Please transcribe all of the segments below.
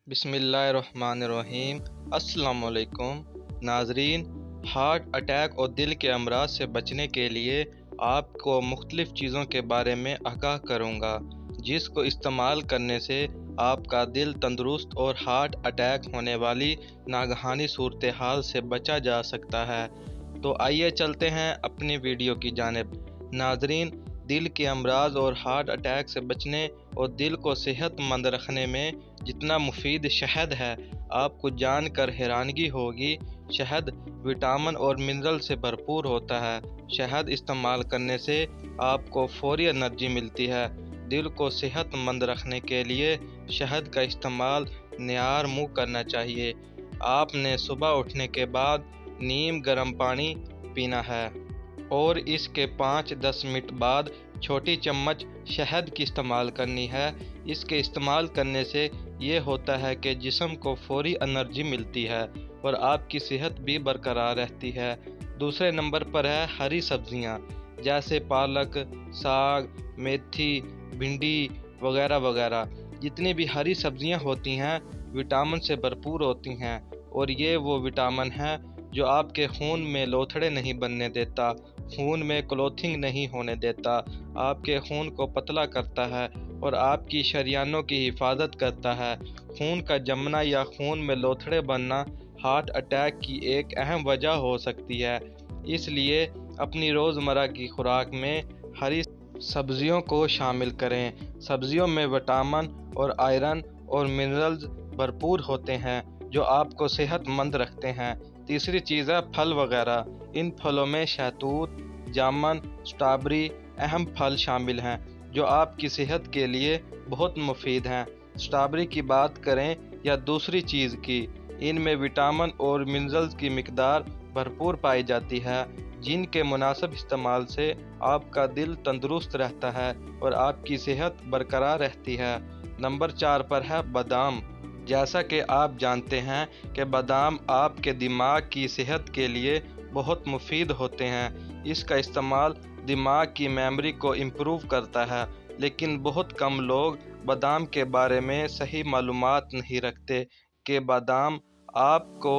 بسم اللہ الرحمن الرحیم۔ السلام علیکم ناظرین، ہارٹ اٹیک اور دل کے امراض سے بچنے کے لیے آپ کو مختلف چیزوں کے بارے میں آگاہ کروں گا جس کو استعمال کرنے سے آپ کا دل تندرست اور ہارٹ اٹیک ہونے والی ناگہانی صورتحال سے بچا جا سکتا ہے۔ تو آئیے چلتے ہیں اپنی ویڈیو کی جانب۔ ناظرین، دل کے امراض اور ہارٹ اٹیک سے بچنے اور دل کو صحت مند رکھنے میں جتنا مفید شہد ہے، آپ کو جان کر حیرانگی ہوگی۔ شہد وٹامن اور منرل سے بھرپور ہوتا ہے۔ شہد استعمال کرنے سے آپ کو فوری انرجی ملتی ہے۔ دل کو صحت مند رکھنے کے لیے شہد کا استعمال نہار منہ کرنا چاہیے۔ آپ نے صبح اٹھنے کے بعد نیم گرم پانی پینا ہے اور اس کے 5-10 منٹ بعد چھوٹی چمچ شہد کی استعمال کرنی ہے۔ اس کے استعمال کرنے سے یہ ہوتا ہے کہ جسم کو فوری انرجی ملتی ہے اور آپ کی صحت بھی برقرار رہتی ہے۔ دوسرے نمبر پر ہے ہری سبزیاں جیسے پالک، ساگ، میتھی، بھنڈی وغیرہ وغیرہ۔ جتنی بھی ہری سبزیاں ہوتی ہیں وٹامن سے بھرپور ہوتی ہیں، اور یہ وہ وٹامن ہے جو آپ کے خون میں لوتھڑے نہیں بننے دیتا، خون میں کلوتھنگ نہیں ہونے دیتا، آپ کے خون کو پتلا کرتا ہے اور آپ کی شریانوں کی حفاظت کرتا ہے۔ خون کا جمنا یا خون میں لوتھڑے بننا ہارٹ اٹیک کی ایک اہم وجہ ہو سکتی ہے۔ اس لیے اپنی روزمرہ کی خوراک میں ہری سبزیوں کو شامل کریں۔ سبزیوں میں وٹامن اور آئرن اور منرلز بھرپور ہوتے ہیں جو آپ کو صحت مند رکھتے ہیں۔ تیسری چیز ہے پھل وغیرہ۔ ان پھلوں میں شہتوت، جامن، سٹرابیری اہم پھل شامل ہیں جو آپ کی صحت کے لیے بہت مفید ہیں۔ سٹرابیری کی بات کریں یا دوسری چیز کی، ان میں وٹامن اور منرلز کی مقدار بھرپور پائی جاتی ہے جن کے مناسب استعمال سے آپ کا دل تندرست رہتا ہے اور آپ کی صحت برقرار رہتی ہے۔ نمبر 4 پر ہے بادام۔ جیسا کہ آپ جانتے ہیں کہ بادام آپ کے دماغ کی صحت کے لیے بہت مفید ہوتے ہیں۔ اس کا استعمال دماغ کی میموری کو امپروو کرتا ہے، لیکن بہت کم لوگ بادام کے بارے میں صحیح معلومات نہیں رکھتے کہ بادام آپ کو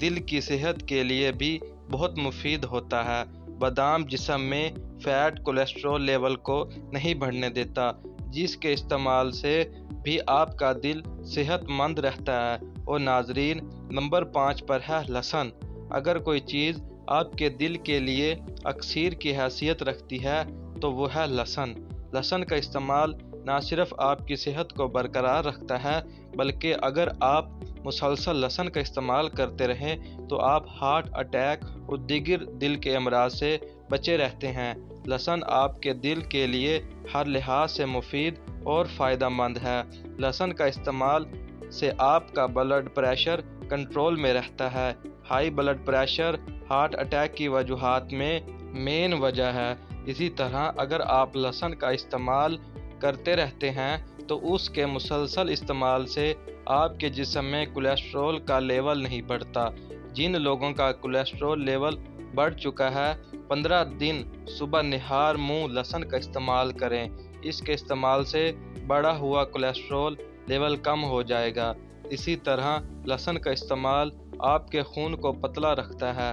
دل کی صحت کے لیے بھی بہت مفید ہوتا ہے۔ بادام جسم میں فیٹ کولیسٹرول لیول کو نہیں بڑھنے دیتا، جس کے استعمال سے بھی آپ کا دل صحت مند رہتا ہے۔ اور ناظرین، نمبر 5 پر ہے لہسن۔ اگر کوئی چیز آپ کے دل کے لیے اکسیر کی حیثیت رکھتی ہے تو وہ ہے لہسن۔ لہسن کا استعمال نہ صرف آپ کی صحت کو برقرار رکھتا ہے، بلکہ اگر آپ مسلسل لہسن کا استعمال کرتے رہیں تو آپ ہارٹ اٹیک اور دیگر دل کے امراض سے بچے رہتے ہیں۔ لہسن آپ کے دل کے لیے ہر لحاظ سے مفید اور فائدہ مند ہے۔ لہسن کا استعمال سے آپ کا بلڈ پریشر کنٹرول میں رہتا ہے۔ High blood pressure heart attack کی وجوہات میں مین وجہ ہے۔ اسی طرح اگر آپ لہسن کا استعمال کرتے رہتے ہیں تو اس کے مسلسل استعمال سے آپ کے جسم میں کولیسٹرول کا لیول نہیں بڑھتا۔ جن لوگوں کا کولیسٹرول لیول بڑھ چکا ہے 15 دن صبح نہار منہ لہسن کا استعمال کریں۔ اس کے استعمال سے بڑھا ہوا کولیسٹرول لیول کم ہو جائے گا۔ اسی طرح لہسن کا استعمال آپ کے خون کو پتلا رکھتا ہے،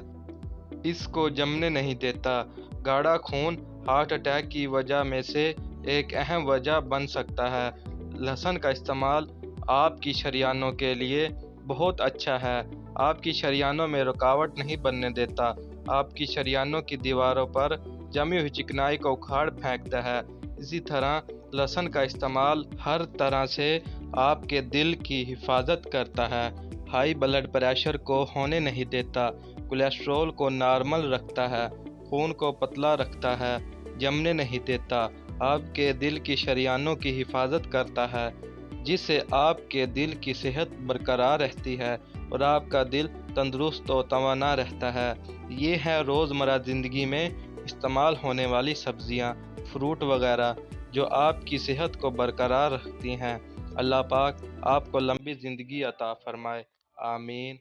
اس کو جمنے نہیں دیتا۔ گاڑھا خون ہارٹ اٹیک کی وجہ میں سے ایک اہم وجہ بن سکتا ہے۔ لہسن کا استعمال آپ کی شریانوں کے لیے بہت اچھا ہے۔ آپ کی شریانوں میں رکاوٹ نہیں بننے دیتا، آپ کی شریانوں کی دیواروں پر جمی ہوئی چکنائی کو اکھاڑ پھینکتا ہے۔ اسی طرح لہسن کا استعمال ہر طرح سے آپ کے دل کی حفاظت کرتا ہے، ہائی بلڈ پریشر کو ہونے نہیں دیتا، کولیسٹرول کو نارمل رکھتا ہے، خون کو پتلا رکھتا ہے، جمنے نہیں دیتا، آپ کے دل کی شریانوں کی حفاظت کرتا ہے، جس سے آپ کے دل کی صحت برقرار رہتی ہے اور آپ کا دل تندرست و توانا رہتا ہے۔ یہ ہے روزمرہ زندگی میں استعمال ہونے والی سبزیاں، فروٹ وغیرہ جو آپ کی صحت کو برقرار رکھتی ہیں۔ اللہ پاک آپ کو لمبی زندگی عطا فرمائے، آمین۔